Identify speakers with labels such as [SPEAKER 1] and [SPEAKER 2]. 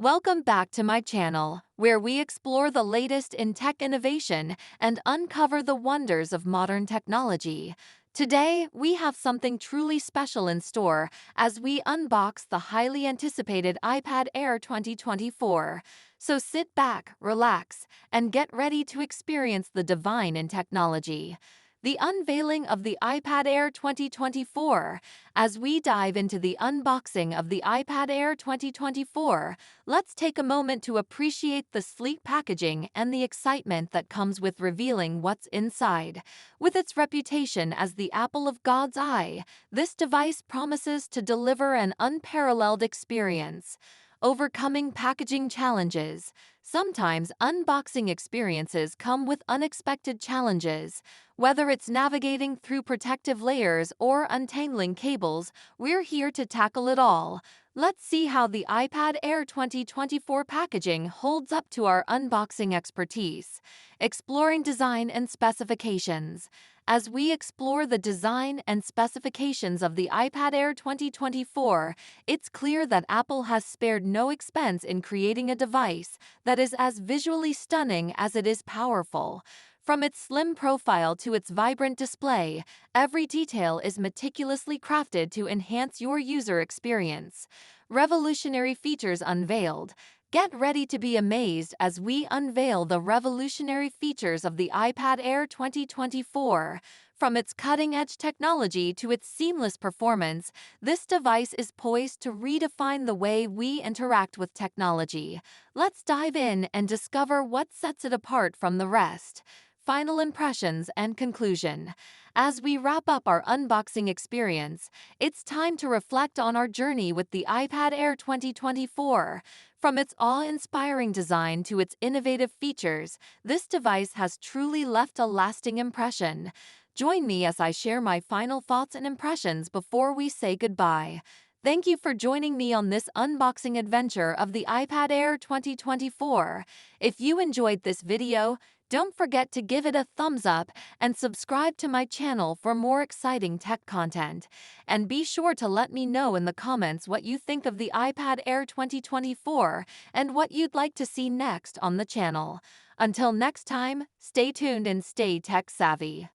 [SPEAKER 1] Welcome back to my channel, where we explore the latest in tech innovation and uncover the wonders of modern technology. Today, we have something truly special in store as we unbox the highly anticipated iPad Air 2024. So sit back, relax, and get ready to experience the divine in technology. The unveiling of the iPad Air 2024. As we dive into the unboxing of the iPad Air 2024, let's take a moment to appreciate the sleek packaging and the excitement that comes with revealing what's inside. With its reputation as the apple of God's eye, this device promises to deliver an unparalleled experience. Overcoming packaging challenges. Sometimes unboxing experiences come with unexpected challenges. Whether it's navigating through protective layers or untangling cables, we're here to tackle it all. Let's see how the iPad Air 2024 packaging holds up to our unboxing expertise. Exploring design and specifications. As we explore the design and specifications of the iPad Air 2024, it's clear that Apple has spared no expense in creating a device that is as visually stunning as it is powerful. From its slim profile to its vibrant display, every detail is meticulously crafted to enhance your user experience. Revolutionary features unveiled. Get ready to be amazed as we unveil the revolutionary features of the iPad Air 2024. From its cutting-edge technology to its seamless performance, this device is poised to redefine the way we interact with technology. Let's dive in and discover what sets it apart from the rest. Final impressions and conclusion. As we wrap up our unboxing experience, it's time to reflect on our journey with the iPad Air 2024. From its awe-inspiring design to its innovative features, this device has truly left a lasting impression. Join me as I share my final thoughts and impressions before we say goodbye. Thank you for joining me on this unboxing adventure of the iPad Air 2024. If you enjoyed this video, don't forget to give it a thumbs up and subscribe to my channel for more exciting tech content. And be sure to let me know in the comments what you think of the iPad Air 2024 and what you'd like to see next on the channel. Until next time, stay tuned and stay tech savvy.